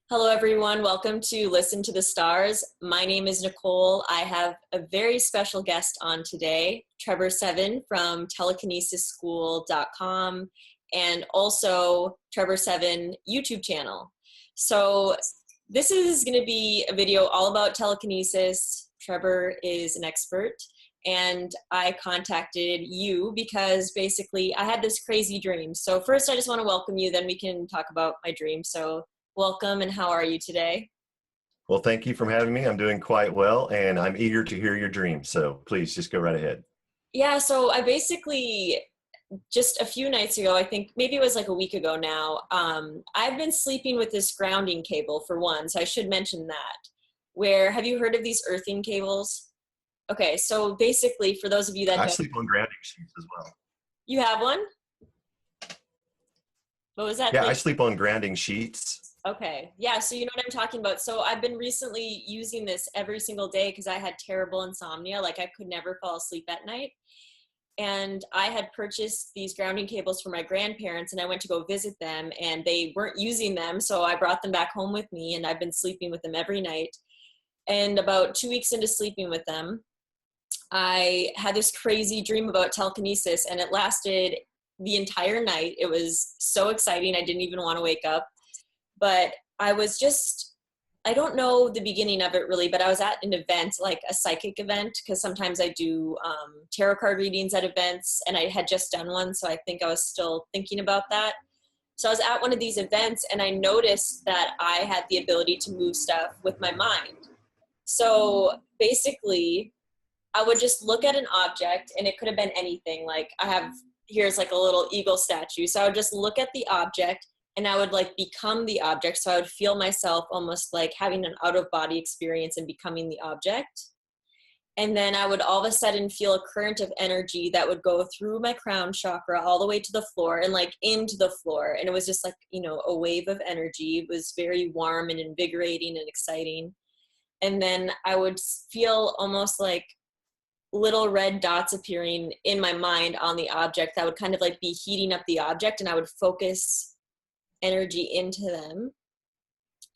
Hello everyone, welcome to Listen to the Stars. My name is Nicole. I have a very special guest on today, Trebor Seven from telekinesisschool.com and also Trebor Seven YouTube channel. So this is going to be a video all about telekinesis. Trebor is an expert and I contacted you because basically I had this crazy dream. So first I just want to welcome you, then we can talk about my dream. So welcome, and how are you today? Well, thank you for having me. I'm doing quite well, and I'm eager to hear your dream. So please just go right ahead. Yeah, so I basically, just a few nights ago, I think maybe it was like a week ago now, I've been sleeping with this grounding cable for one, so I should mention that. Have you heard of these earthing cables? Okay, so basically, for those of you that I sleep on grounding sheets as well. You have one? What was that? Yeah, I sleep on grounding sheets. Okay. Yeah. So you know what I'm talking about. So I've been recently using this every single day because I had terrible insomnia. Like I could never fall asleep at night. And I had purchased these grounding cables for my grandparents and I went to go visit them and they weren't using them. So I brought them back home with me and I've been sleeping with them every night. And about 2 weeks into sleeping with them, I had this crazy dream about telekinesis and it lasted the entire night. It was so exciting. I didn't even want to wake up. But I was just, I don't know the beginning of it really, but I was at an event, like a psychic event, because sometimes I do tarot card readings at events, and I had just done one, so I think I was still thinking about that. So I was at one of these events, and I noticed that I had the ability to move stuff with my mind. So basically, I would just look at an object, and it could have been anything. Like here's like a little eagle statue. So I would just look at the object, and I would like become the object. So I would feel myself almost like having an out of body experience and becoming the object. And then I would all of a sudden feel a current of energy that would go through my crown chakra all the way to the floor and like into the floor. And it was just like, a wave of energy. It was very warm and invigorating and exciting. And then I would feel almost like little red dots appearing in my mind on the object that would kind of like be heating up the object, and I would focus energy into them.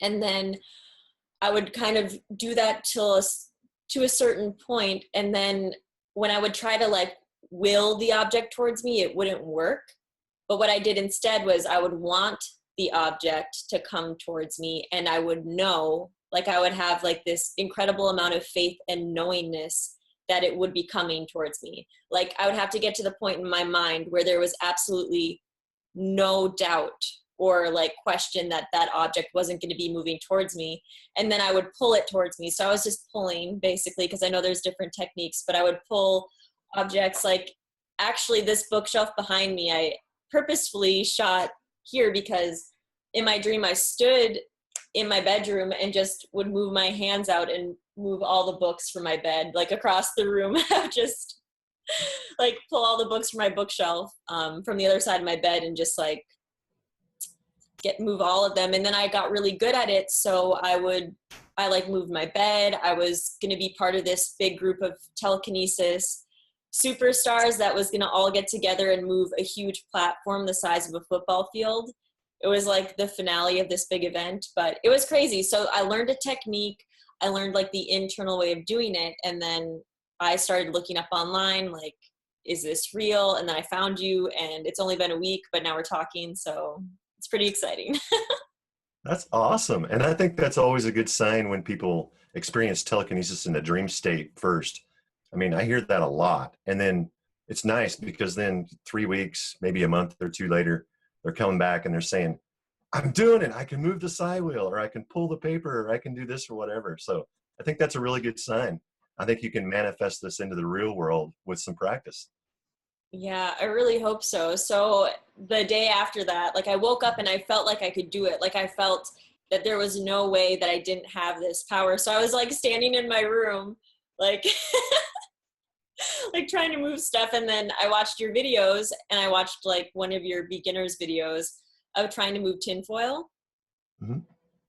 And then I would kind of do that to a certain point. And then when I would try to like will the object towards me, it wouldn't work. But what I did instead was I would want the object to come towards me, and I would know, like I would have like this incredible amount of faith and knowingness that it would be coming towards me. Like I would have to get to the point in my mind where there was absolutely no doubt or like question that that object wasn't going to be moving towards me. And then I would pull it towards me. So I was just pulling basically, because I know there's different techniques, but I would pull objects. Like actually this bookshelf behind me, I purposefully shot here because in my dream I stood in my bedroom and just would move my hands out and move all the books from my bed, like across the room. Just like pull all the books from my bookshelf from the other side of my bed and just like move all of them. And then I got really good at it. So I like moved my bed. I was going to be part of this big group of telekinesis superstars that was going to all get together and move a huge platform the size of a football field. it was like the finale of this big event, but it was crazy. So I learned a technique. I learned like the internal way of doing it. And then I started looking up online, like, is this real? And then I found you, and it's only been a week, but now we're talking. So it's pretty exciting. That's awesome. And I think that's always a good sign when people experience telekinesis in a dream state first. I mean, I hear that a lot. And then it's nice because then 3 weeks, maybe a month or two later, they're coming back and they're saying, I'm doing it. I can move the side wheel, or I can pull the paper, or I can do this or whatever. So I think that's a really good sign. I think you can manifest this into the real world with some practice. Yeah, I really hope so. So the day after that, like I woke up and I felt like I could do it. Like I felt that there was no way that I didn't have this power. So I was like standing in my room, like like trying to move stuff. And then I watched your videos, and I watched like one of your beginners videos of trying to move tinfoil. Mhm.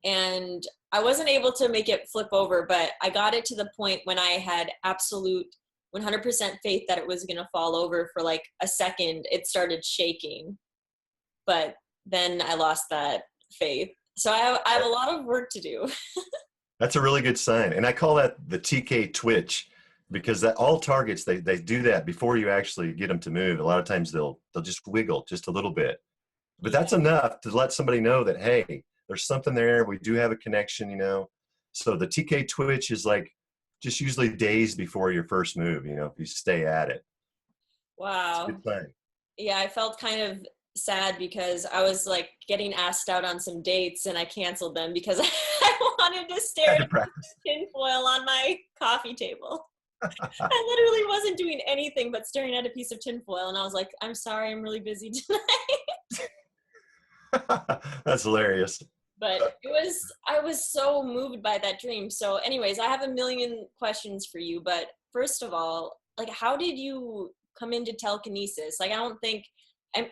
And I wasn't able to make it flip over, but I got it to the point when I had absolute 100% faith that it was going to fall over. For like a second, it started shaking, but then I lost that faith. So I have a lot of work to do. That's a really good sign. And I call that the TK twitch, because that all targets, they do that before you actually get them to move. A lot of times they'll just wiggle just a little bit. But that's enough to let somebody know that, hey, there's something there. We do have a connection, you know. So the TK twitch is like just usually days before your first move, you know, if you stay at it. It's a Wow. good sign. Yeah, I felt kind of sad because I was like getting asked out on some dates, and I canceled them because I wanted to stare Had at to practice. tinfoil on my coffee table. I literally wasn't doing anything but staring at a piece of tinfoil, and I was like, I'm sorry, I'm really busy tonight. That's hilarious. But I was so moved by that dream. So anyways, I have a million questions for you, but first of all, like, how did you come into telekinesis? Like, I don't think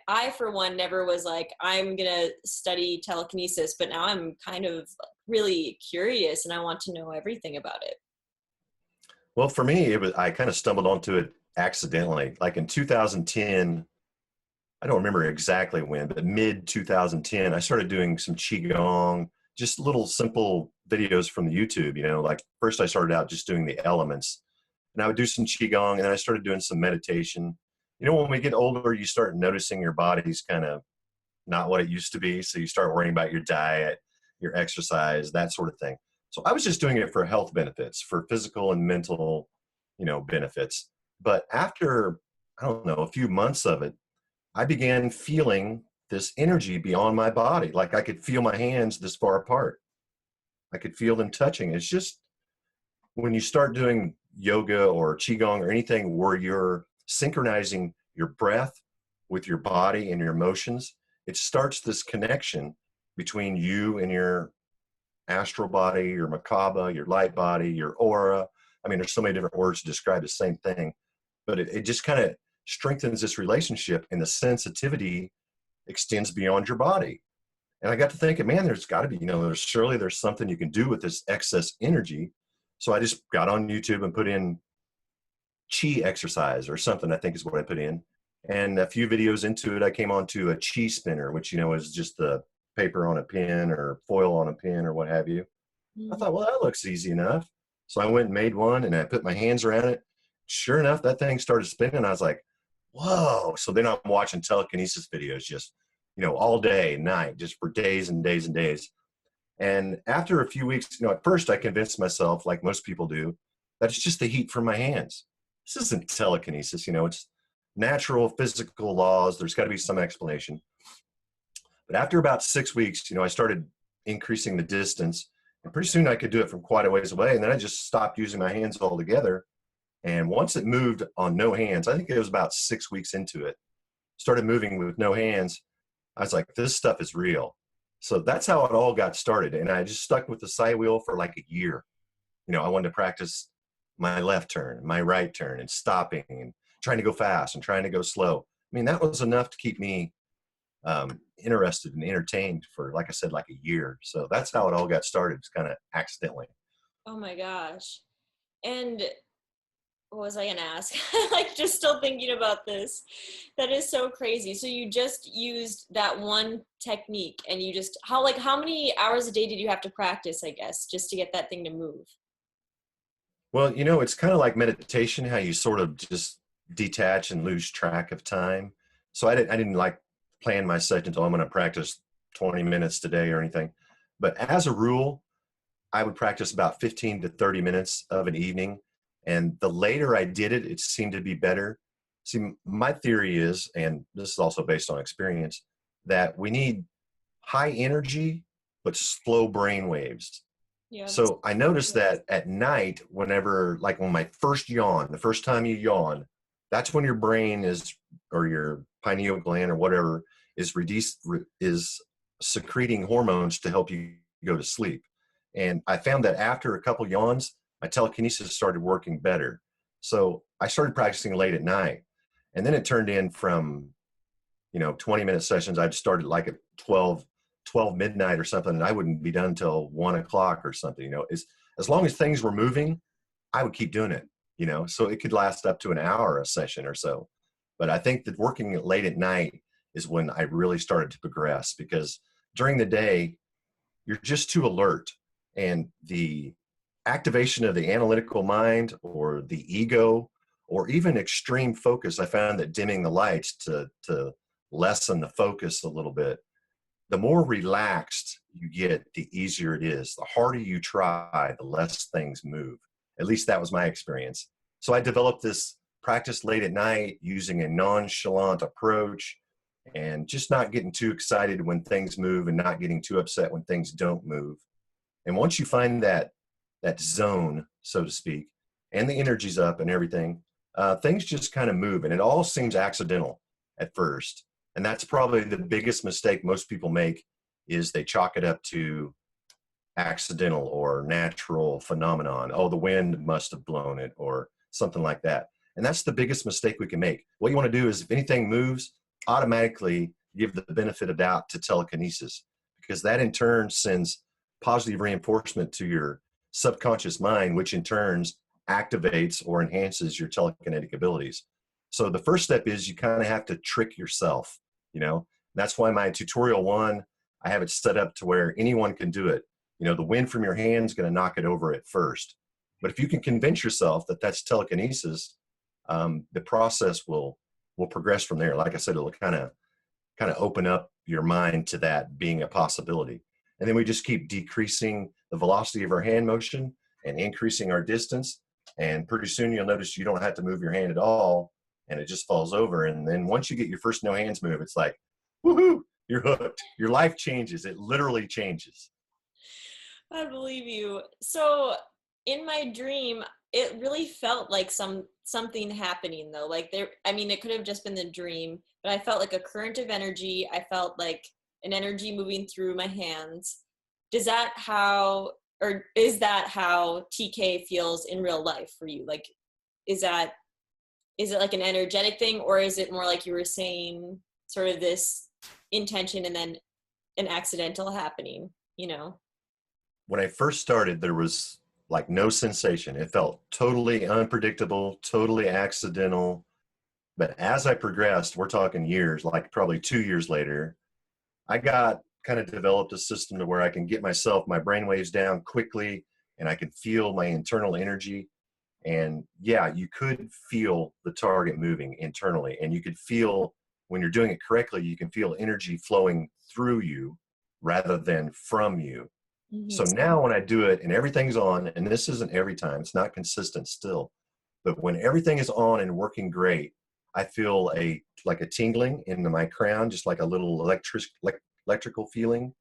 I for one never was like, I'm gonna study telekinesis, but now I'm kind of really curious and I want to know everything about it. Well, for me, I kind of stumbled onto it accidentally. Like in 2010, I don't remember exactly when, but mid 2010, I started doing some qigong, just little simple videos from the YouTube. You know, like first I started out just doing the elements, and I would do some qigong, and then I started doing some meditation. You know, when we get older, you start noticing your body's kind of not what it used to be, so you start worrying about your diet, your exercise, that sort of thing. So I was just doing it for health benefits, for physical and mental, you know, benefits. But after, I don't know, a few months of it, I began feeling this energy beyond my body. Like I could feel my hands this far apart. I could feel them touching. It's just when you start doing yoga or qigong or anything where you're synchronizing your breath with your body and your emotions, it starts this connection between you and your astral body, your makaba, your light body, your aura. I mean, there's so many different words to describe the same thing, but it just kind of strengthens this relationship, and the sensitivity extends beyond your body. And I got to thinking, man, there's got to be, you know, there's something you can do with this excess energy. So I just got on YouTube and put in chi exercise or something, I think is what I put in. And a few videos into it, I came onto a chi spinner, which, you know, is just the paper on a pin or foil on a pin or what have you. I Mhm. thought, well, that looks easy enough. So I went and made one, and I put my hands around it. Sure enough, that thing started spinning. I was like, whoa. So then I'm watching telekinesis videos just, you know, all day, night, just for days and days and days. And after a few weeks, you know, at first I convinced myself, like most people do, that it's just the heat from my hands. This isn't telekinesis, you know, it's natural physical laws. There's got to be some explanation. But after about 6 weeks, you know, I started increasing the distance, and pretty soon I could do it from quite a ways away. And then I just stopped using my hands altogether. And once it moved on no hands, I think it was about 6 weeks into it, started moving with no hands. I was like, this stuff is real. So that's how it all got started. And I just stuck with the side wheel for like a year. You know, I wanted to practice my left turn, my right turn, and stopping and trying to go fast and trying to go slow. I mean, that was enough to keep me interested and entertained for, like I said, like a year. So that's how it all got started. It's kind of accidentally. Oh my gosh. And what was I gonna ask? Like, just still thinking about this. That is so crazy. So you just used that one technique, and you just, how many hours a day did you have to practice, I guess, just to get that thing to move? Well, you know, it's kind of like meditation, how you sort of just detach and lose track of time. So I didn't like plan my sessions. Oh, I'm going to practice 20 minutes today or anything. But as a rule, I would practice about 15 to 30 minutes of an evening. And the later I did it, it seemed to be better. See, my theory is, and this is also based on experience, that we need high energy, but slow brain waves. Yeah, that's, So I noticed that at night, whenever, like on my first yawn, the first time you yawn, that's when your brain is, or your pineal gland or whatever, is secreting hormones to help you go to sleep. And I found that after a couple yawns, my telekinesis started working better. So I started practicing late at night. And then it turned in from, 20-minute sessions. I'd started like at 12 midnight or something, and I wouldn't be done until 1 o'clock or something. As long as things were moving, I would keep doing it, so it could last up to an hour a session or so. But I think that working late at night is when I really started to progress, because during the day, you're just too alert. And the activation of the analytical mind or the ego or even extreme focus, I found that dimming the lights to lessen the focus a little bit, the more relaxed you get, the easier it is. The harder you try, the less things move. At least that was my experience. So I developed this practice late at night using a nonchalant approach and just not getting too excited when things move and not getting too upset when things don't move. And once you find that zone, so to speak, and the energy's up and everything, things just kind of move. And it all seems accidental at first. And that's probably the biggest mistake most people make, is they chalk it up to accidental or natural phenomenon. Oh, the wind must have blown it or something like that. And that's the biggest mistake we can make. What you want to do is, if anything moves, automatically give the benefit of doubt to telekinesis, because that in turn sends positive reinforcement to your subconscious mind, which in turns activates or enhances your telekinetic abilities. So the first step is you kind of have to trick yourself. That's why my tutorial one, I have it set up to where anyone can do it. The wind from your hand is going to knock it over at first. But if you can convince yourself that that's telekinesis, the process will progress from there. Like I said, it'll kind of open up your mind to that being a possibility. And then we just keep decreasing the velocity of our hand motion and increasing our distance. And pretty soon you'll notice you don't have to move your hand at all, and it just falls over. And then once you get your first no hands move, it's like, woohoo, you're hooked. Your life changes. It literally changes. I believe you. So in my dream, it really felt like something happening though. Like it could have just been the dream, but I felt like a current of energy. I felt like an energy moving through my hands. Is that how TK feels in real life for you? Like, is it like an energetic thing, or is it more like you were saying, sort of this intention and then an accidental happening, When I first started, there was like no sensation. It felt totally unpredictable, totally accidental. But as I progressed, we're talking years, like probably 2 years later, I got kind of developed a system to where I can get my brain waves down quickly, and I can feel my internal energy. And yeah, you could feel the target moving internally, and you could feel, when you're doing it correctly, you can feel energy flowing through you rather than from you. Mm-hmm. So now when I do it and everything's on, and this isn't every time, it's not consistent still, but when everything is on and working great, I feel like a tingling in my crown, just like a little electrical feeling.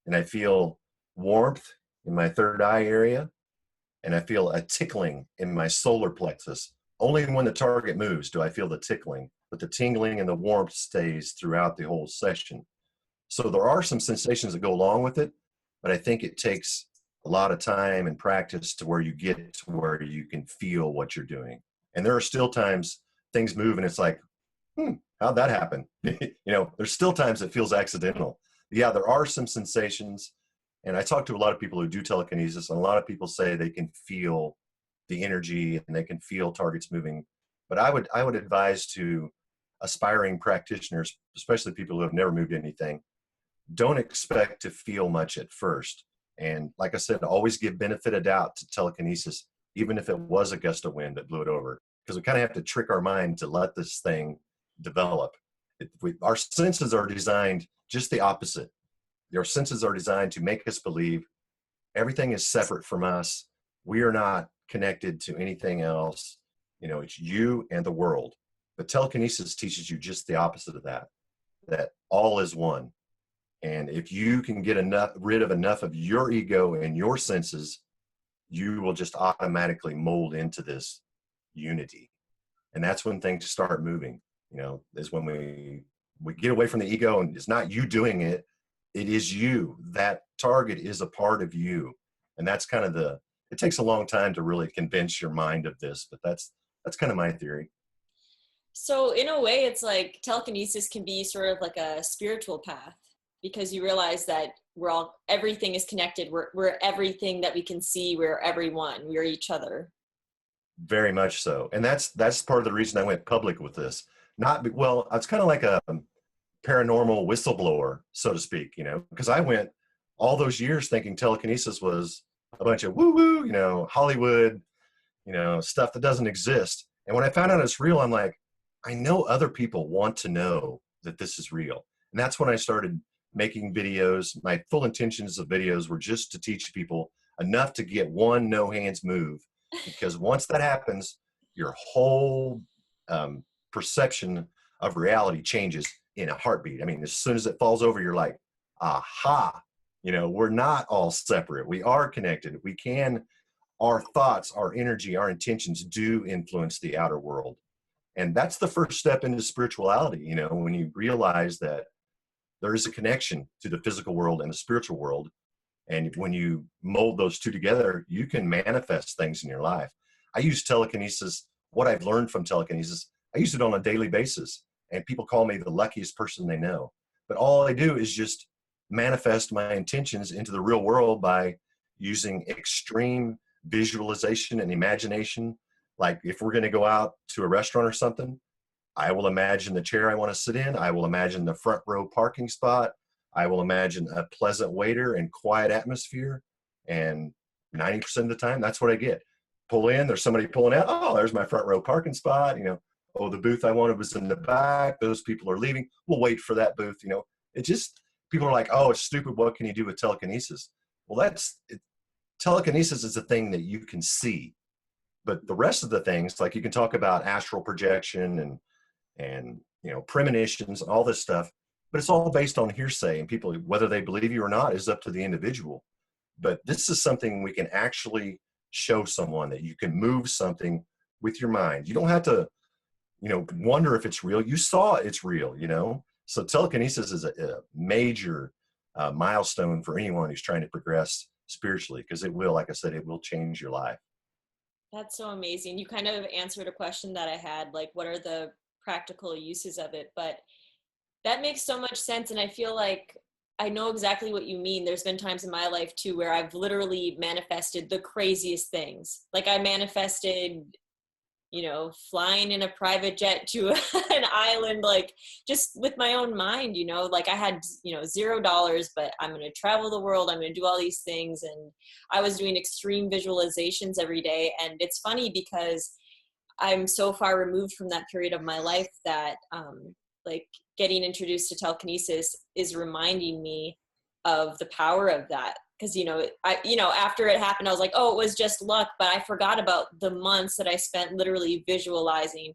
And I feel warmth in my third eye area. And I feel a tickling in my solar plexus. Only when the target moves do I feel the tickling, but the tingling and the warmth stays throughout the whole session. So there are some sensations that go along with it, but I think it takes a lot of time and practice to where you get to where you can feel what you're doing. And there are still times things move and it's like, how'd that happen? There's still times it feels accidental. Yeah, there are some sensations. And I talk to a lot of people who do telekinesis, and a lot of people say they can feel the energy and they can feel targets moving. But I would advise to aspiring practitioners, especially people who have never moved anything, don't expect to feel much at first. And like I said, always give benefit of doubt to telekinesis, even if it was a gust of wind that blew it over, because we kind of have to trick our mind to let this thing develop. Our senses are designed just the opposite. Our senses are designed to make us believe everything is separate from us. We are not connected to anything else. It's you and the world. But telekinesis teaches you just the opposite of that, that all is one. And if you can get rid of enough of your ego and your senses, you will just automatically mold into this unity. And that's when things start moving, is when we get away from the ego, and it's not you doing it. It is you. That target is a part of you. And that's kind of it takes a long time to really convince your mind of this, but that's kind of my theory. So in a way, it's like telekinesis can be sort of like a spiritual path, because you realize that everything is connected. We're everything that we can see. We're everyone. We're each other. Very much so. And that's part of the reason I went public with this. It's kind of like a paranormal whistleblower, so to speak, because I went all those years thinking telekinesis was a bunch of woo-woo, Hollywood, stuff that doesn't exist. And when I found out it's real, I'm like, I know other people want to know that this is real. And that's when I started making videos. My full intentions of videos were just to teach people enough to get one no hands move, because once that happens, your whole perception of reality changes in a heartbeat. I mean, as soon as it falls over, you're like, aha, we're not all separate. We are connected. Our thoughts, our energy, our intentions do influence the outer world. And that's the first step into spirituality, when you realize that there is a connection to the physical world and the spiritual world. And when you mold those two together, you can manifest things in your life. I use telekinesis, what I've learned from telekinesis, I use it on a daily basis. And people call me the luckiest person they know. But all I do is just manifest my intentions into the real world by using extreme visualization and imagination. Like if we're going to go out to a restaurant or something, I will imagine the chair I want to sit in. I will imagine the front row parking spot. I will imagine a pleasant waiter and quiet atmosphere. And 90% of the time, that's what I get. Pull in, there's somebody pulling out. Oh, there's my front row parking spot. Oh, the booth I wanted was in the back. Those people are leaving. We'll wait for that booth. People are like, oh, it's stupid. What can you do with telekinesis? Well, telekinesis is a thing that you can see. But the rest of the things, like you can talk about astral projection and premonitions and all this stuff, but it's all based on hearsay, and people, whether they believe you or not, is up to the individual. But this is something we can actually show someone, that you can move something with your mind. You don't have to, wonder if it's real. You saw it's real, So telekinesis is a major milestone for anyone who's trying to progress spiritually, because it will, like I said, it will change your life. That's so amazing. You kind of answered a question that I had, like, what are the practical uses of it? But that makes so much sense. And I feel like I know exactly what you mean. There's been times in my life too, where I've literally manifested the craziest things. Like I manifested, flying in a private jet to an island, like just with my own mind, like I had, $0, but I'm going to travel the world. I'm going to do all these things. And I was doing extreme visualizations every day. And it's funny because I'm so far removed from that period of my life that, like getting introduced to telekinesis is reminding me of the power of that. Because, after it happened, I was like, oh, it was just luck. But I forgot about the months that I spent literally visualizing,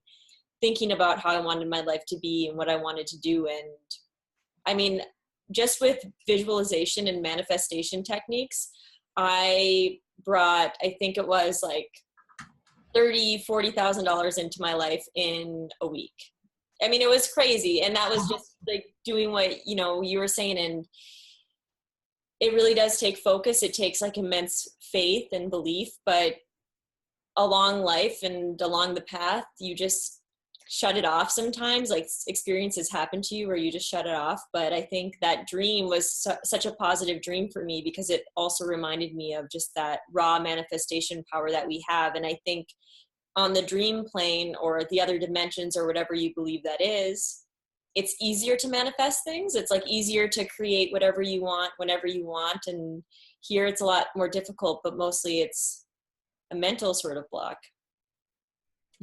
thinking about how I wanted my life to be and what I wanted to do. And I mean, just with visualization and manifestation techniques, I brought, I think it was like $30,000-$40,000 into my life in a week. I mean, it was crazy. And that was just like doing what, you were saying. And it really does take focus. It takes like immense faith and belief, but along life and along the path, you just shut it off sometimes, like experiences happen to you where you just shut it off. But I think that dream was such a positive dream for me because it also reminded me of just that raw manifestation power that we have. And I think on the dream plane or the other dimensions or whatever you believe that is, it's easier to manifest things. It's like easier to create whatever you want whenever you want. And here it's a lot more difficult, but mostly it's a mental sort of block.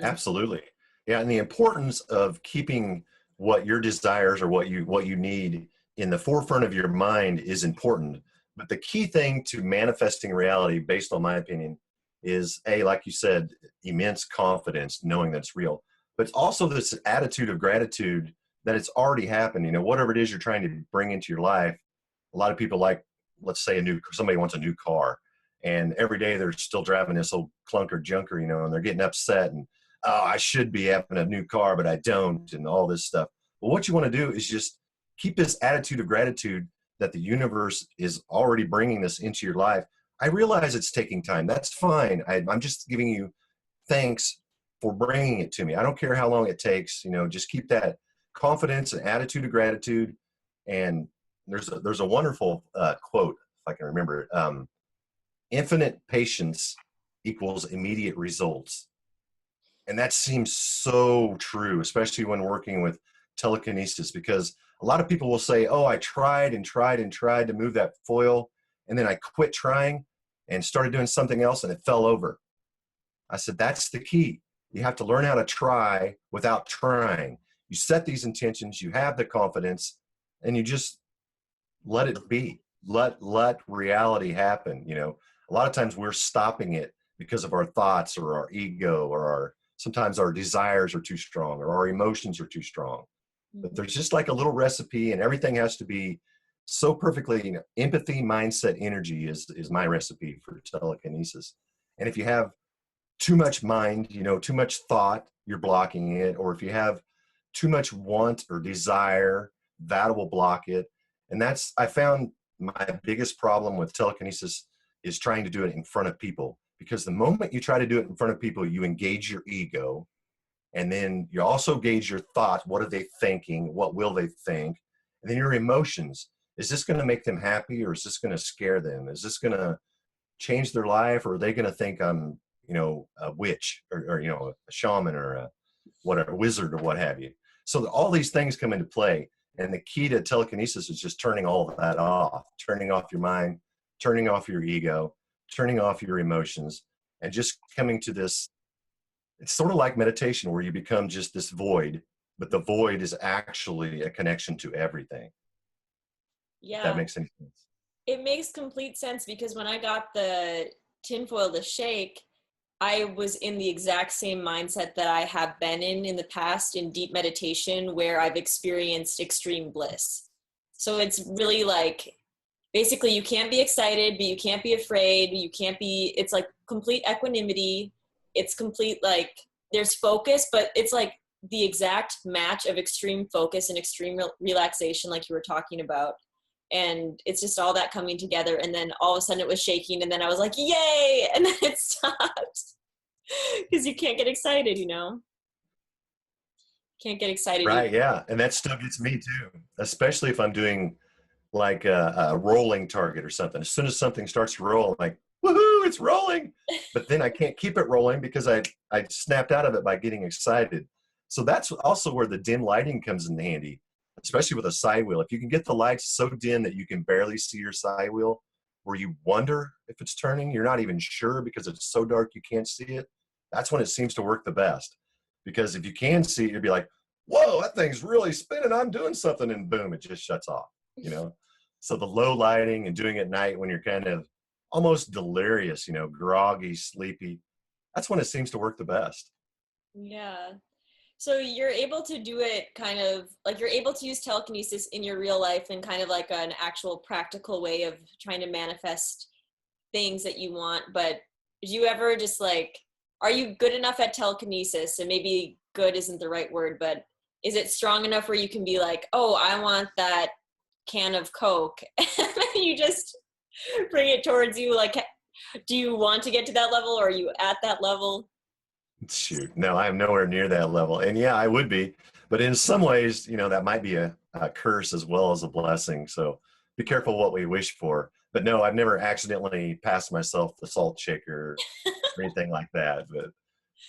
Absolutely. Yeah. And the importance of keeping what your desires or what you need in the forefront of your mind is important. But the key thing to manifesting reality, based on my opinion, is like you said, immense confidence, knowing that it's real. But it's also this attitude of gratitude that it's already happened. You know, whatever it is you're trying to bring into your life. A lot of people like, let's say somebody wants a new car, and every day they're still driving this old clunker junker, you know, and they're getting upset and, oh, I should be having a new car, but I don't, and all this stuff. But what you want to do is just keep this attitude of gratitude that the universe is already bringing this into your life. I realize it's taking time. That's fine. I'm just giving you thanks for bringing it to me. I don't care how long it takes. You know, just keep that confidence and attitude of gratitude. And there's a wonderful quote, if I can remember it. Infinite patience equals immediate results. And that seems so true, especially when working with telekinesis, because a lot of people will say, oh, I tried and tried and tried to move that foil, and then I quit trying and started doing something else and it fell over. I said, that's the key. You have to learn how to try without trying. You set these intentions, you have the confidence, and you just let it be. Let reality happen. You know, a lot of times we're stopping it because of our thoughts or our ego or sometimes our desires are too strong or our emotions are too strong. But there's just like a little recipe, and everything has to be so perfectly, you know, empathy, mindset, energy is my recipe for telekinesis. And if you have too much mind, you know, too much thought, you're blocking it. Or if you have too much want or desire, that will block it. And I found my biggest problem with telekinesis is trying to do it in front of people. Because the moment you try to do it in front of people, you engage your ego. And then you also gauge your thoughts. What are they thinking? What will they think? And then your emotions. Is this going to make them happy, or is this going to scare them? Is this going to change their life, or are they going to think I'm, you know, a witch or you know, a shaman or a wizard or what have you? So all these things come into play. And the key to telekinesis is just turning all of that off, turning off your mind, turning off your ego, turning off your emotions, and just coming to this. It's sort of like meditation where you become just this void, but the void is actually a connection to everything. Yeah. If that makes any sense. It makes complete sense, because when I got the tinfoil to shake, I was in the exact same mindset that I have been in the past in deep meditation, where I've experienced extreme bliss. So it's really like, basically you can't be excited, but you can't be afraid. It's like complete equanimity. It's complete, like, there's focus, but it's like the exact match of extreme focus and extreme relaxation, like you were talking about. And it's just all that coming together. And then all of a sudden it was shaking, and then I was like, yay! And then it stopped. Because you can't get excited, you know? Can't get excited. Right, yeah. And that still gets me too, especially if I'm doing like a rolling target or something. As soon as something starts to roll, I'm like, woohoo, it's rolling. But then I can't keep it rolling because I snapped out of it by getting excited. So that's also where the dim lighting comes in handy, especially with a side wheel. If you can get the lights so dim that you can barely see your side wheel, where you wonder if it's turning, you're not even sure because it's so dark you can't see it, that's when it seems to work the best. Because if you can see it, you'll be like, whoa, that thing's really spinning, I'm doing something, and boom, it just shuts off, you know? So the low lighting and doing it at night when you're kind of almost delirious, you know, groggy, sleepy, that's when it seems to work the best. Yeah. So you're able to do it kind of like, you're able to use telekinesis in your real life in kind of like an actual practical way of trying to manifest things that you want. But do you ever just like, are you good enough at telekinesis? And maybe good isn't the right word, but is it strong enough where you can be like, oh, I want that can of Coke, and then you just bring it towards you? Like, do you want to get to that level, or are you at that level? Shoot, no, I am nowhere near that level. And yeah, I would be, but in some ways, that might be a curse as well as a blessing. So be careful what we wish for. But no, I've never accidentally passed myself the salt shaker or anything like that. But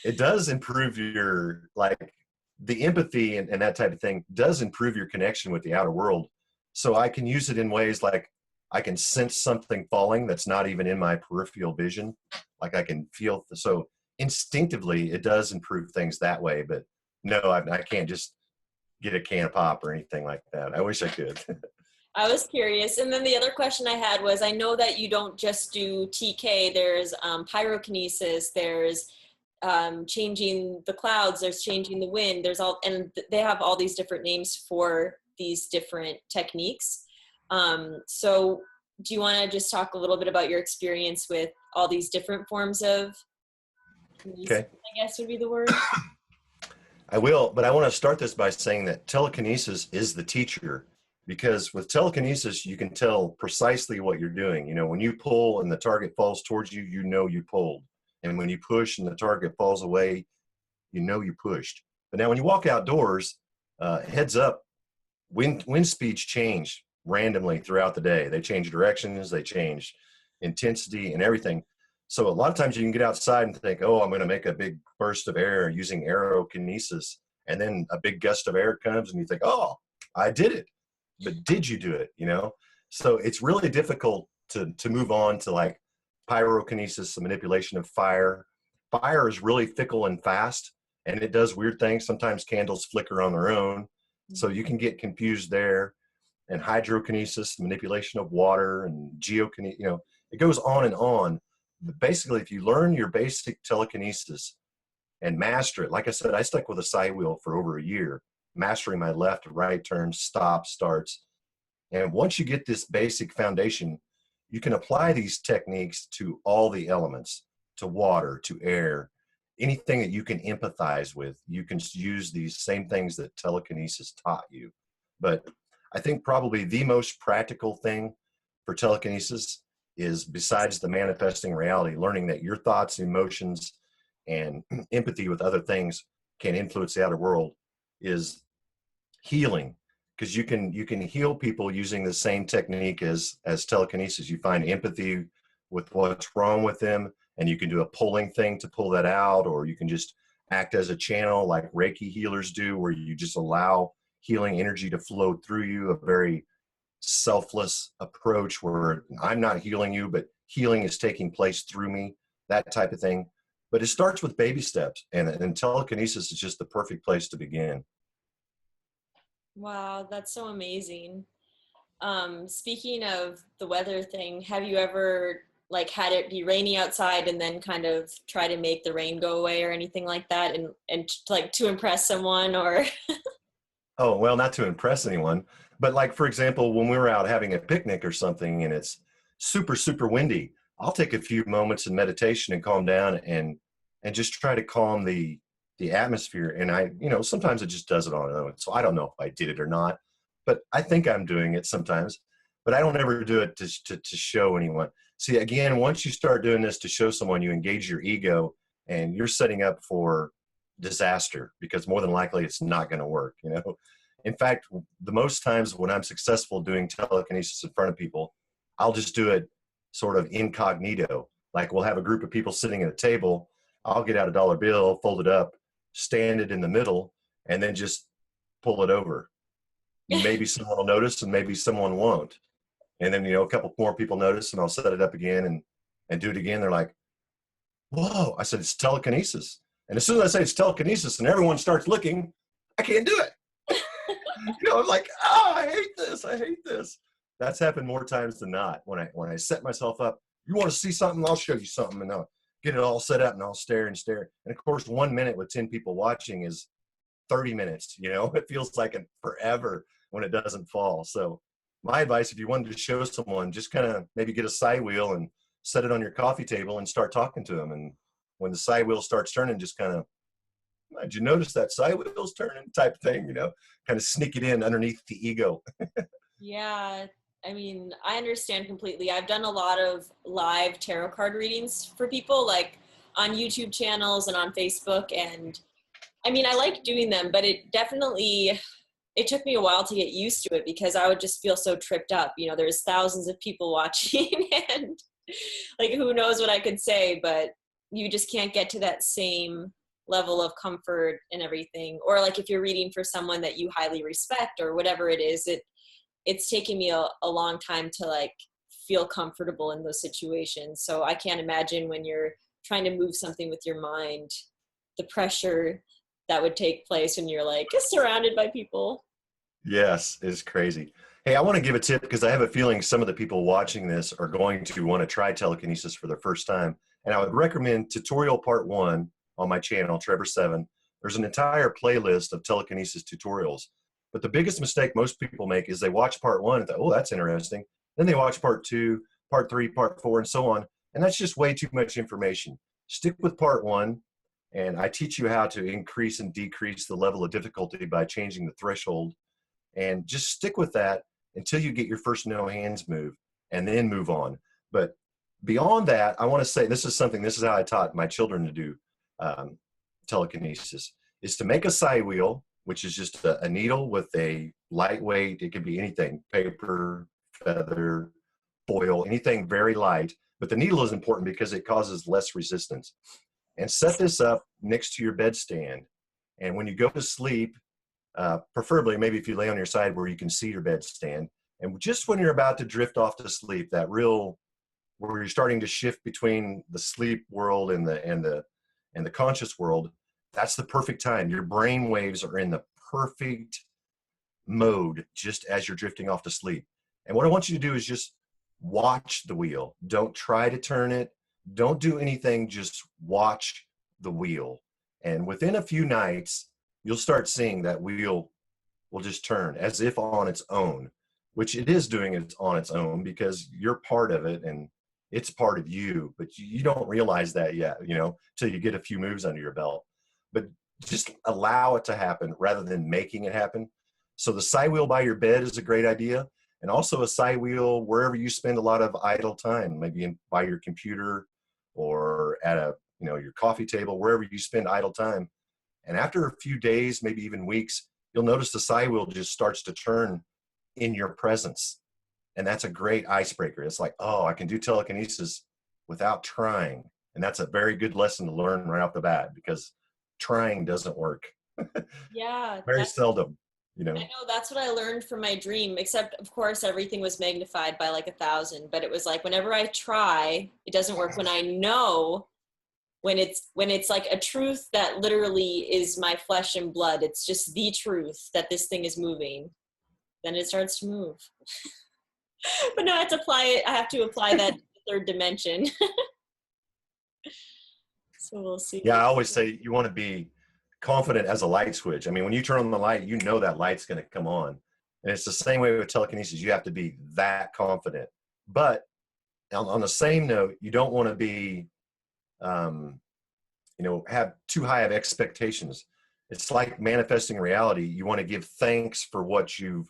it does improve your, like, the empathy and that type of thing does improve your connection with the outer world. So I can use it in ways like I can sense something falling that's not even in my peripheral vision. Like I can feel, so instinctively it does improve things that way. But no, I can't just get a can of pop or anything like that. I wish I could. I was curious. And then the other question I had was, I know that you don't just do TK, there's pyrokinesis, there's changing the clouds, there's changing the wind, there's all, and they have all these different names for these different techniques. So do you want to just talk a little bit about your experience with all these different forms of kinesis, Okay. I guess would be the word? I will, but I want to start this by saying that telekinesis is the teacher, because with telekinesis, you can tell precisely what you're doing. When you pull and the target falls towards you, you pulled. And when you push and the target falls away, you pushed. But now when you walk outdoors, heads up, wind speeds change randomly throughout the day. They change directions, they change intensity and everything. So a lot of times you can get outside and think, oh, I'm going to make a big burst of air using aerokinesis. And then a big gust of air comes and you think, oh, I did it. But did you do it? So it's really difficult to move on to like pyrokinesis, the manipulation of fire. Fire is really fickle and fast, and it does weird things. Sometimes candles flicker on their own. So you can get confused there. And hydrokinesis, manipulation of water, and geokinesis, it goes on and on. But basically, if you learn your basic telekinesis and master it, like I said, I stuck with a side wheel for over a year, mastering my left, right turns, stops, starts. And once you get this basic foundation, you can apply these techniques to all the elements, to water, to air, anything that you can empathize with. You can use these same things that telekinesis taught you. But I think probably the most practical thing for telekinesis is, besides the manifesting reality, learning that your thoughts, emotions, and empathy with other things can influence the outer world, is healing. Because you can heal people using the same technique as telekinesis. You find empathy with what's wrong with them, and you can do a pulling thing to pull that out, or you can just act as a channel like Reiki healers do, where you just allow healing energy to flow through you, a very selfless approach where I'm not healing you, but healing is taking place through me, that type of thing. But it starts with baby steps, and telekinesis is just the perfect place to begin. Wow, that's so amazing. Speaking of the weather thing, have you ever like had it be rainy outside and then kind of try to make the rain go away or anything like that, and like to impress someone or Oh, well, not to impress anyone, but like, for example, when we were out having a picnic or something and it's super, super windy, I'll take a few moments in meditation and calm down and just try to calm the atmosphere. And sometimes it just does it on its own. So I don't know if I did it or not, but I think I'm doing it sometimes, but I don't ever do it to show anyone. See, again, once you start doing this to show someone, you engage your ego and you're setting up for disaster, because more than likely it's not going to work. In fact, the most times when I'm successful doing telekinesis in front of people, I'll just do it sort of incognito. Like, we'll have a group of people sitting at a table, I'll get out a dollar bill, fold it up, stand it in the middle, and then just pull it over. Maybe someone will notice and maybe someone won't, and then a couple more people notice, and I'll set it up again and do it again. They're like, whoa. I said, it's telekinesis. And as soon as I say it's telekinesis and everyone starts looking, I can't do it. I'm like, oh, I hate this. That's happened more times than not. When I set myself up, you want to see something, I'll show you something, and I'll get it all set up and I'll stare and stare. And of course, 1 minute with 10 people watching is 30 minutes. It feels like forever when it doesn't fall. So my advice, if you wanted to show someone, just kind of maybe get a side wheel and set it on your coffee table and start talking to them. And when the side wheel starts turning, just kind of, did you notice that side wheel's turning, type of thing, kind of sneak it in underneath the ego. yeah. I mean, I understand completely. I've done a lot of live tarot card readings for people. Like, on YouTube channels and on Facebook. And I mean, I like doing them, but it took me a while to get used to it because I would just feel so tripped up. You know, there's thousands of people watching and like, who knows what I could say, but you just can't get to that same level of comfort and everything. Or like if you're reading for someone that you highly respect or whatever it is, it's taken me a long time to like feel comfortable in those situations. So I can't imagine when you're trying to move something with your mind, the pressure that would take place when you're like surrounded by people. Yes, it's crazy. Hey, I want to give a tip because I have a feeling some of the people watching this are going to want to try telekinesis for their first time. And I would recommend tutorial part 1 on my channel, Trebor 7. There's an entire playlist of telekinesis tutorials. But the biggest mistake most people make is they watch part 1 and think, oh, that's interesting. Then they watch part 2, part 3, part 4, and so on. And that's just way too much information. Stick with part 1. And I teach you how to increase and decrease the level of difficulty by changing the threshold. And just stick with that until you get your first no hands move and then move on. But beyond that, I want to say this is how I taught my children to do telekinesis, is to make a psi wheel, which is just a needle with a lightweight, it could be anything, paper, feather, foil, anything very light. But the needle is important because it causes less resistance. And set this up next to your bedstand. And when you go to sleep, preferably maybe if you lay on your side where you can see your bedstand, and just when you're about to drift off to sleep, where you're starting to shift between the sleep world and the conscious world, that's the perfect time. Your brain waves are in the perfect mode just as you're drifting off to sleep. And what I want you to do is just watch the wheel. Don't try to turn it. Don't do anything. Just watch the wheel. And within a few nights, you'll start seeing that wheel will just turn as if on its own, which it is doing it on its own because you're part of it and it's part of you, but you don't realize that yet, till you get a few moves under your belt. But just allow it to happen rather than making it happen. So the psi wheel by your bed is a great idea. And also a psi wheel wherever you spend a lot of idle time, maybe by your computer or at your coffee table, wherever you spend idle time. And after a few days, maybe even weeks, you'll notice the psi wheel just starts to turn in your presence. And that's a great icebreaker. It's like, oh, I can do telekinesis without trying. And that's a very good lesson to learn right off the bat because trying doesn't work. Yeah. Very seldom, I know that's what I learned from my dream, except of course everything was magnified by like 1,000, but it was like whenever I try, it doesn't work. When I know, when it's like a truth that literally is my flesh and blood, it's just the truth that this thing is moving, then it starts to move. But no, I have to apply that third dimension. So we'll see. Yeah, I always say you want to be confident as a light switch. I mean, when you turn on the light, you know that light's going to come on. And it's the same way with telekinesis. You have to be that confident. But on the same note, you don't want to be, have too high of expectations. It's like manifesting reality. You want to give thanks for what you're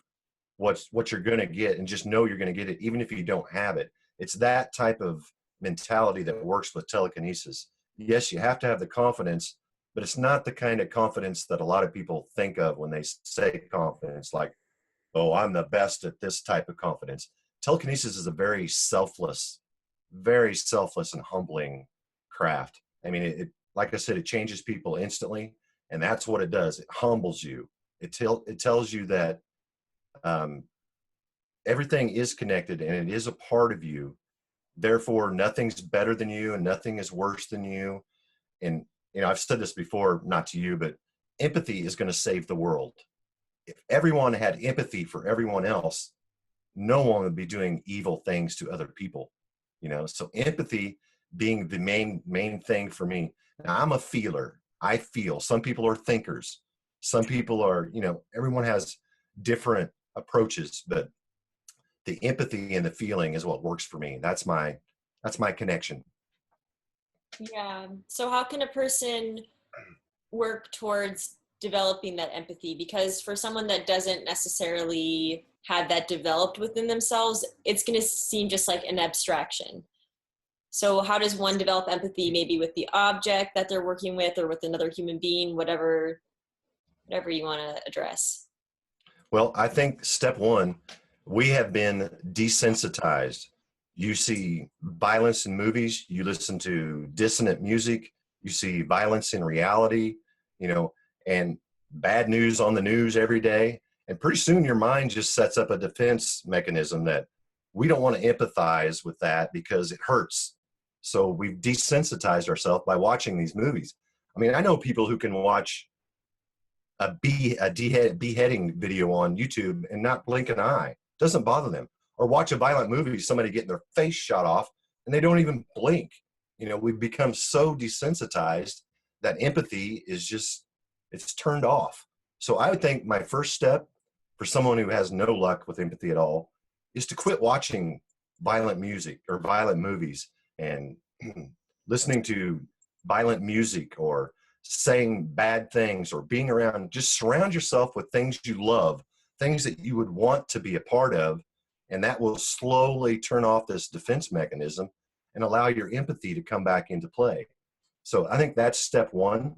going to get and just know you're going to get it, even if you don't have it. It's that type of mentality that works with telekinesis. Yes, you have to have the confidence, but it's not the kind of confidence that a lot of people think of when they say confidence, like, oh, I'm the best at this type of confidence. Telekinesis is a very selfless and humbling craft. I mean, it like I said, it changes people instantly, and that's what it does. It humbles you. It tells you that everything is connected and it is a part of you. Therefore, nothing's better than you and nothing is worse than you. And, I've said this before, not to you, but empathy is going to save the world. If everyone had empathy for everyone else, no one would be doing evil things to other people, So empathy being the main thing for me. Now, I'm a feeler. I feel. Some people are thinkers. Some people are, everyone has different approaches, but the empathy and the feeling is what works for me. That's my connection. Yeah. So how can a person work towards developing that empathy? Because for someone that doesn't necessarily have that developed within themselves, it's going to seem just like an abstraction. So how does one develop empathy, maybe with the object that they're working with or with another human being, whatever you want to address? Well, I think step one, we have been desensitized. You see violence in movies, you listen to dissonant music, you see violence in reality, you know, and bad news on the news every day. And pretty soon your mind just sets up a defense mechanism that we don't want to empathize with that because it hurts. So we've desensitized ourselves by watching these movies. I mean, I know people who can watch beheading video on YouTube and not blink an eye. Doesn't bother them. Or watch a violent movie, somebody getting their face shot off, and they don't even blink. You know, we've become so desensitized that empathy is just, it's turned off. So I would think my first step for someone who has no luck with empathy at all is to quit watching violent music or violent movies and listening to violent music or saying bad things or being around. Just surround yourself with things you love, things that you would want to be a part of, and that will slowly turn off this defense mechanism and allow your empathy to come back into play. So I think that's step one.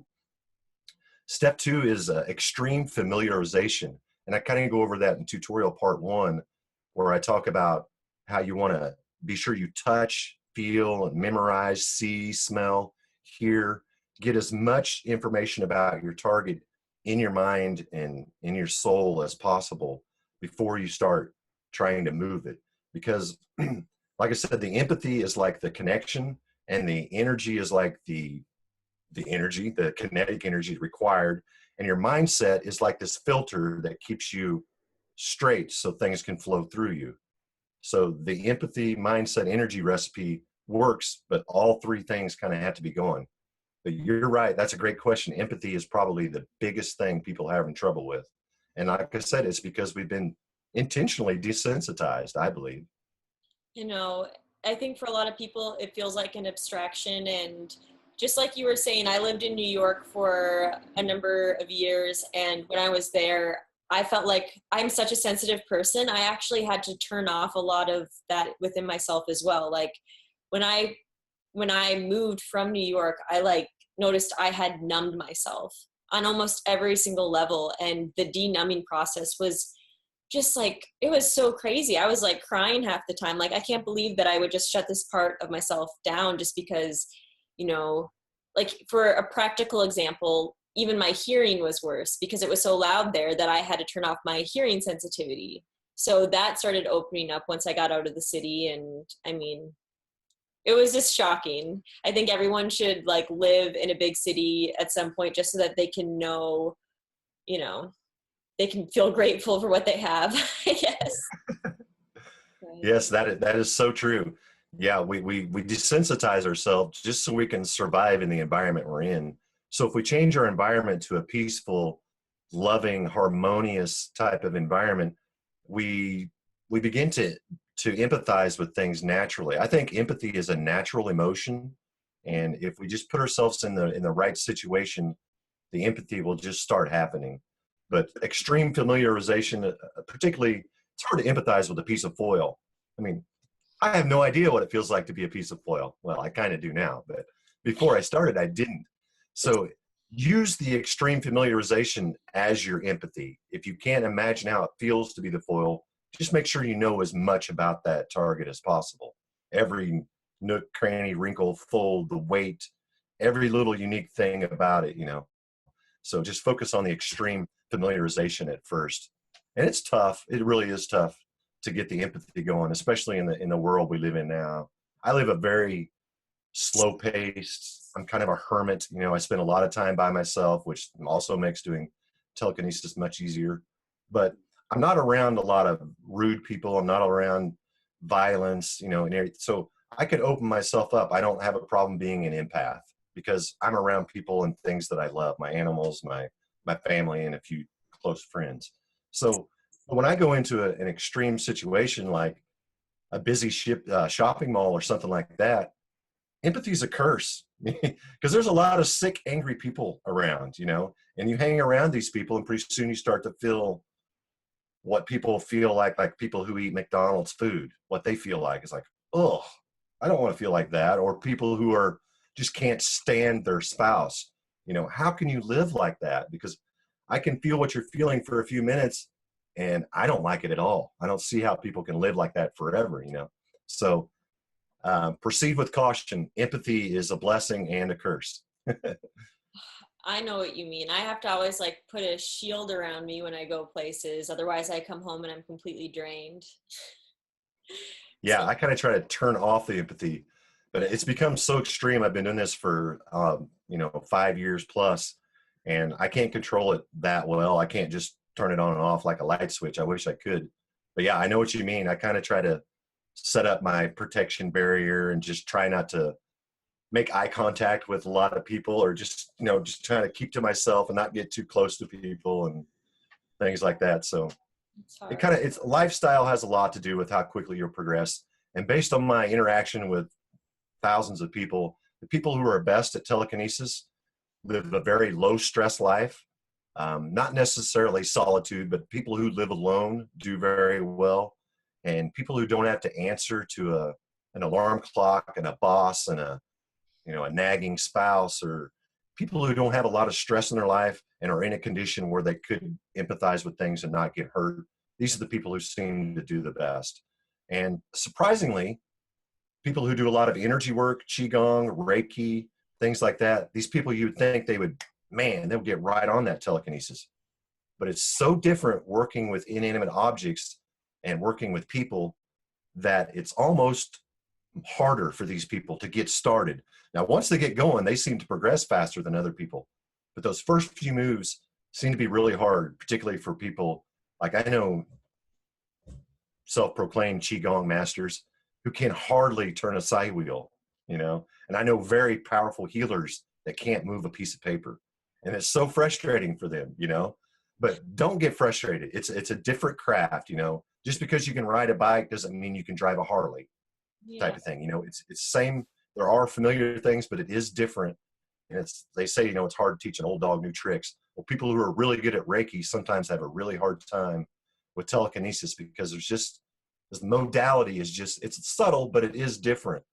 Step two is extreme familiarization. And I kind of go over that in tutorial part one, where I talk about how you want to be sure you touch, feel, and memorize, see, smell, hear, get as much information about your target in your mind and in your soul as possible before you start trying to move it. Because like I said, the empathy is like the connection, and the energy is like the energy, the kinetic energy required. And your mindset is like this filter that keeps you straight so things can flow through you. So the empathy, mindset, energy recipe works, but all three things kind of have to be going. But you're right. That's a great question. Empathy is probably the biggest thing people are having trouble with. And like I said, it's because we've been intentionally desensitized, I believe. You know, I think for a lot of people, it feels like an abstraction. And just like you were saying, I lived in New York for a number of years. And when I was there, I felt like I'm such a sensitive person. I actually had to turn off a lot of that within myself as well. Like when I moved from New York, I like noticed I had numbed myself on almost every single level. And the denumbing process was just like, it was so crazy. I was like crying half the time. Like, I can't believe that I would just shut this part of myself down just because, you know, like for a practical example, even my hearing was worse because it was so loud there that I had to turn off my hearing sensitivity. So that started opening up once I got out of the city. And I mean, it was just shocking. I think everyone should like live in a big city at some point just so that they can know, you know, they can feel grateful for what they have, I guess. Right. Yes, that is so true. Yeah, we desensitize ourselves just so we can survive in the environment we're in. So if we change our environment to a peaceful, loving, harmonious type of environment, we begin to empathize with things naturally. I think empathy is a natural emotion, and if we just put ourselves in the right situation, the empathy will just start happening. But extreme familiarization, particularly, it's hard to empathize with a piece of foil. I mean, I have no idea what it feels like to be a piece of foil. Well, I kind of do now, but before I started, I didn't. So use the extreme familiarization as your empathy. If you can't imagine how it feels to be the foil, just make sure you know as much about that target as possible. Every nook, cranny, wrinkle, fold, the weight, every little unique thing about it, you know. So just focus on the extreme familiarization at first. And it's tough. It really is tough to get the empathy going, especially in the world we live in now. I live a very slow paced, I'm kind of a hermit. You know, I spend a lot of time by myself, which also makes doing telekinesis much easier. But I'm not around a lot of rude people. I'm not around violence, you know, and so I could open myself up. I don't have a problem being an empath because I'm around people and things that I love, my animals, my family, and a few close friends. So when I go into an extreme situation like a busy shopping mall or something like that, empathy is a curse because there's a lot of sick, angry people around, you know, and you hang around these people and pretty soon you start to feel what people feel like people who eat McDonald's food, what they feel like is like, oh, I don't want to feel like that. Or people who are just can't stand their spouse. You know, how can you live like that? Because I can feel what you're feeling for a few minutes and I don't like it at all. I don't see how people can live like that forever, you know? So proceed with caution. Empathy is a blessing and a curse. I know what you mean. I have to always like put a shield around me when I go places. Otherwise I come home and I'm completely drained. Yeah, So I kind of try to turn off the empathy, but it's become so extreme. I've been doing this for, 5 years plus, and I can't control it that well. I can't just turn it on and off like a light switch. I wish I could. But yeah, I know what you mean. I kind of try to set up my protection barrier and just try not to make eye contact with a lot of people, or just, just trying to keep to myself and not get too close to people and things like that. So it's hard. it's lifestyle has a lot to do with how quickly you'll progress. And based on my interaction with thousands of people, the people who are best at telekinesis live a very low stress life. Not necessarily solitude, but people who live alone do very well. And people who don't have to answer to an alarm clock and a boss and a nagging spouse, or people who don't have a lot of stress in their life and are in a condition where they could empathize with things and not get hurt. These are the people who seem to do the best. And surprisingly, people who do a lot of energy work, qigong, reiki, things like that, these people, you would think they'll get right on that telekinesis. But it's so different working with inanimate objects and working with people that it's almost harder for these people to get started. Now, once they get going, they seem to progress faster than other people. But those first few moves seem to be really hard, particularly for people like, I know self-proclaimed qigong masters who can hardly turn a side wheel, and I know very powerful healers that can't move a piece of paper, and it's so frustrating for them, but don't get frustrated. It's a different craft. Just because you can ride a bike doesn't mean you can drive a Harley type Yeah. of thing. It's same. There are familiar things, but it is different. And they say, it's hard to teach an old dog new tricks. Well, people who are really good at Reiki sometimes have a really hard time with telekinesis, because this modality it's subtle, but it is different.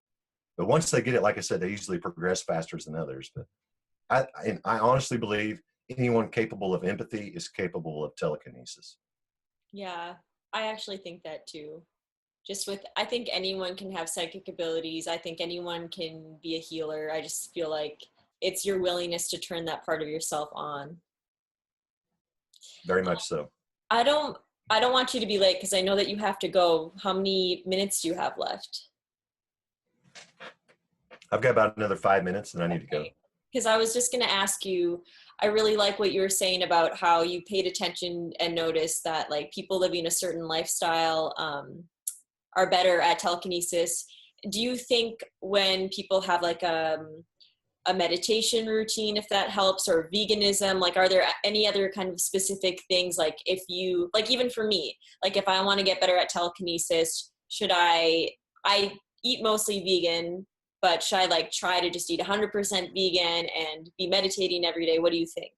But once they get it, like I said, they usually progress faster than others. But I honestly believe anyone capable of empathy is capable of telekinesis. Yeah. I actually think that too. I think anyone can have psychic abilities. I think anyone can be a healer. I just feel like it's your willingness to turn that part of yourself on. Very much so. I don't I don't want you to be late because I know that you have to go. How many minutes do you have left? I've got about another 5 minutes and I need to go. Because I was just going to ask you, I really like what you were saying about how you paid attention and noticed that like people living a certain lifestyle are better at telekinesis. Do you think when people have like a meditation routine, if that helps, or veganism, like are there any other kind of specific things, like if you, like even for me, like if I want to get better at telekinesis, should I eat mostly vegan, but should I like try to just eat 100% vegan and be meditating every day? What do you think?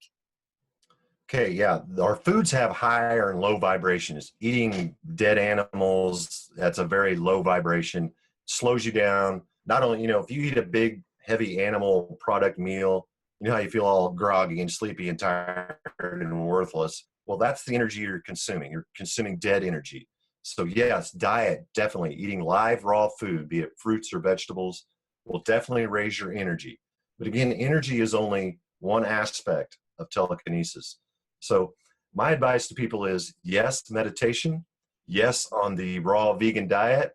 Okay, yeah. Our foods have higher and low vibrations. Eating dead animals, that's a very low vibration, slows you down. Not only, if you eat a big, heavy animal product meal, you know how you feel all groggy and sleepy and tired and worthless. Well, that's the energy you're consuming. You're consuming dead energy. So yes, diet, definitely. Eating live, raw food, be it fruits or vegetables, will definitely raise your energy. But again, energy is only one aspect of telekinesis. So my advice to people is yes, meditation, yes, on the raw vegan diet.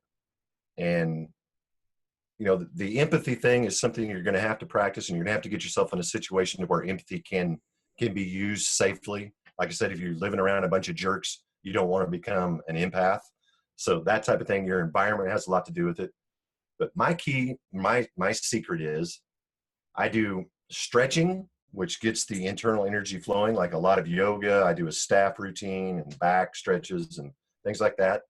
And, the empathy thing is something you're going to have to practice, and you're going to have to get yourself in a situation where empathy can be used safely. Like I said, if you're living around a bunch of jerks, you don't want to become an empath. So that type of thing, your environment has a lot to do with it. But my key, my secret is I do stretching, which gets the internal energy flowing, like a lot of yoga. I do a staff routine and back stretches and things like that.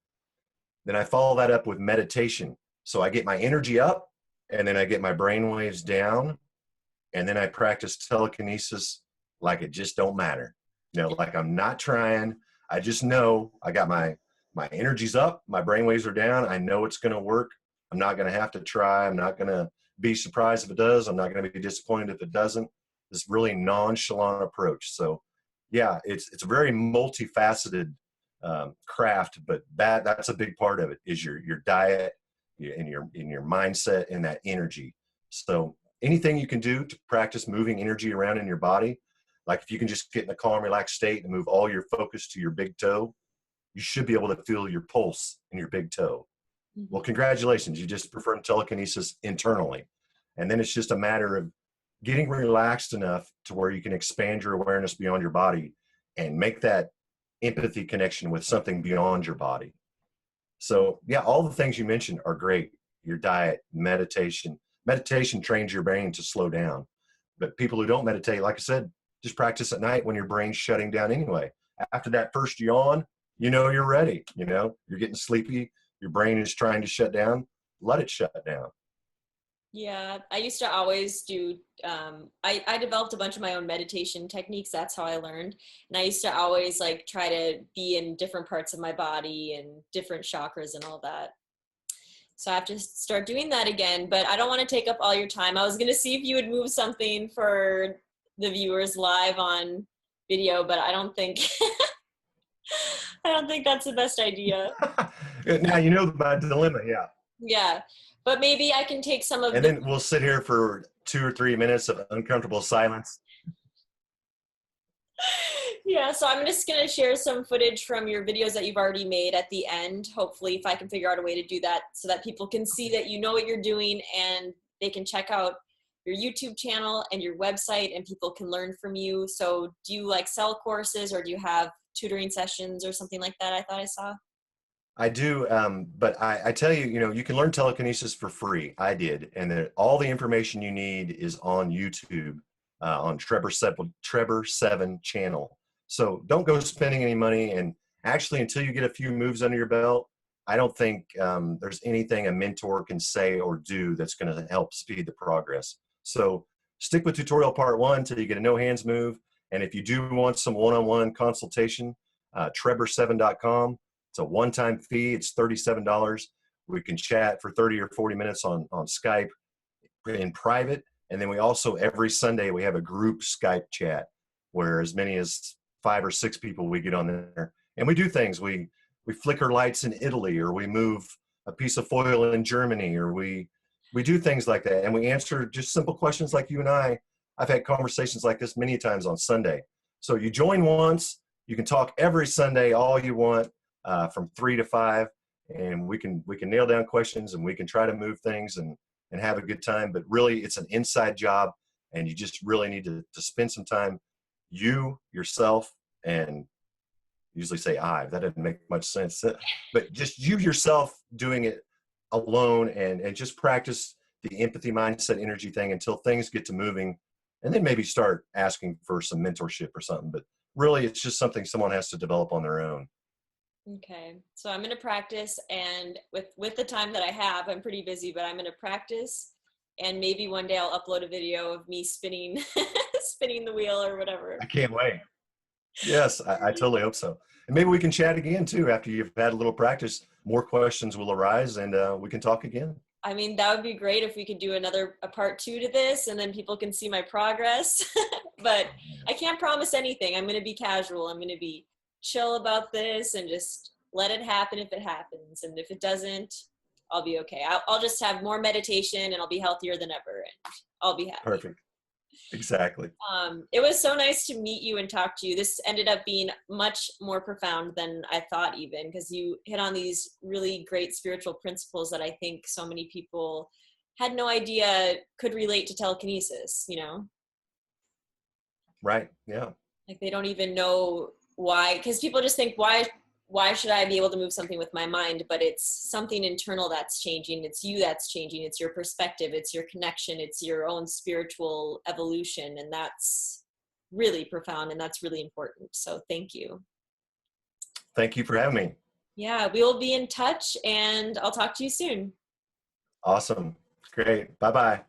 Then I follow that up with meditation. So I get my energy up, and then I get my brain waves down, and then I practice telekinesis like it just don't matter. Like I'm not trying. I just know I got my energy's up, my brain waves are down. I know it's going to work. I'm not going to have to try. I'm not going to be surprised if it does. I'm not going to be disappointed if it doesn't. This really nonchalant approach. So yeah, it's a very multifaceted craft, but that's a big part of it, is your diet and your mindset and that energy. So anything you can do to practice moving energy around in your body, like if you can just get in a calm, relaxed state and move all your focus to your big toe, you should be able to feel your pulse in your big toe. Mhm. Well, congratulations, you just performed telekinesis internally. And then it's just a matter of getting relaxed enough to where you can expand your awareness beyond your body and make that empathy connection with something beyond your body. So yeah, all the things you mentioned are great. Your diet, meditation. Meditation trains your brain to slow down. But people who don't meditate, like I said, just practice at night when your brain's shutting down anyway. After that first yawn, you know you're ready. You know, you're getting sleepy. Your brain is trying to shut down. Let it shut down. Yeah, I used to always do, I developed a bunch of my own meditation techniques. That's how I learned. And I used to always like try to be in different parts of my body and different chakras and all that. So I have to start doing that again, but I don't want to take up all your time. I was going to see if you would move something for the viewers live on video, but I don't think, I don't think that's the best idea. Now you know my dilemma, yeah. Yeah. But maybe I can take some of And then we'll sit here for 2 or 3 minutes of uncomfortable silence. Yeah, so I'm just going to share some footage from your videos that you've already made at the end. Hopefully, if I can figure out a way to do that so that people can see that you know what you're doing and they can check out your YouTube channel and your website and people can learn from you. So do you like sell courses or do you have tutoring sessions or something like that? I thought I saw. I do, but I tell you, you know, you can learn telekinesis for free. I did, and all the information you need is on YouTube, on Trebor Seven channel. So don't go spending any money. And actually, until you get a few moves under your belt, I don't think there's anything a mentor can say or do that's going to help speed the progress. So stick with tutorial part 1 till you get a no hands move. And if you do want some one-on-one consultation, trebor7.com. It's a one-time fee. It's $37. We can chat for 30 or 40 minutes on Skype in private. And then we also, every Sunday, we have a group Skype chat where as many as 5 or 6 people we get on there. And we do things. We flicker lights in Italy, or we move a piece of foil in Germany, or we do things like that. And we answer just simple questions like you and I. I've had conversations like this many times on Sunday. So you join once, you can talk every Sunday all you want. From 3 to 5, and we can nail down questions and we can try to move things and have a good time. But really, it's an inside job, and you just really need to spend some time, yourself, and usually say I. That doesn't make much sense, but just you yourself doing it alone and just practice the empathy, mindset, energy thing until things get to moving, and then maybe start asking for some mentorship or something. But really, it's just something someone has to develop on their own. Okay, so I'm going to practice, and with the time that I have, I'm pretty busy, but I'm going to practice, and maybe one day I'll upload a video of me spinning spinning the wheel or whatever. I can't wait. Yes, I totally hope so. And maybe we can chat again too after you've had a little practice. More questions will arise, and we can talk again. I mean, that would be great if we could do a part 2 to this, and then people can see my progress. But I can't promise anything. I'm going to be casual. I'm going to be chill about this and just let it happen if it happens. And if it doesn't, I'll be okay. I'll just have more meditation and I'll be healthier than ever and I'll be happy. Perfect. Exactly. It was so nice to meet you and talk to you. This ended up being much more profound than I thought, even because you hit on these really great spiritual principles that I think so many people had no idea could relate to telekinesis, you know? Right. Yeah. Like they don't even know why, because people just think, why should I be able to move something with my mind? But it's something internal that's changing. It's you that's changing. It's your perspective. It's your connection. It's your own spiritual evolution. And that's really profound and that's really important. So thank you. Thank you for having me. Yeah, we will be in touch and I'll talk to you soon. Awesome. Great. Bye-bye.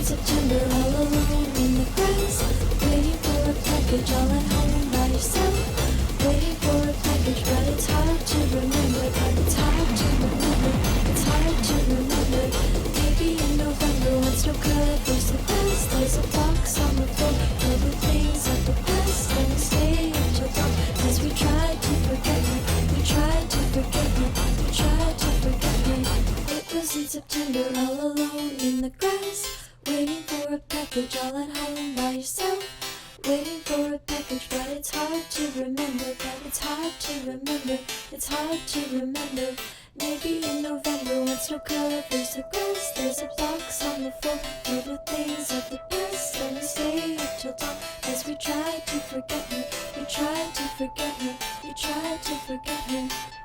September, all alone in the grass, waiting for a package, all at home by yourself. Waiting for a package, but it's hard to remember. But it's hard to remember. It's hard to remember. Maybe in November, when snow covers the grass, there's a box on the floor filled with things of the past, and we stay until dawn as we try to forget her. We try to forget her. We try to forget her. It was in September, all alone in the grass, waiting for a package, all at home by yourself. Waiting for a package, but it's hard to remember. But it's hard to remember. It's hard to remember. Maybe in November, when snow covers the grass, there's a box on the floor filled with things of the past, and we stay up till dawn as we try to forget her. We try to forget her. We try to forget her.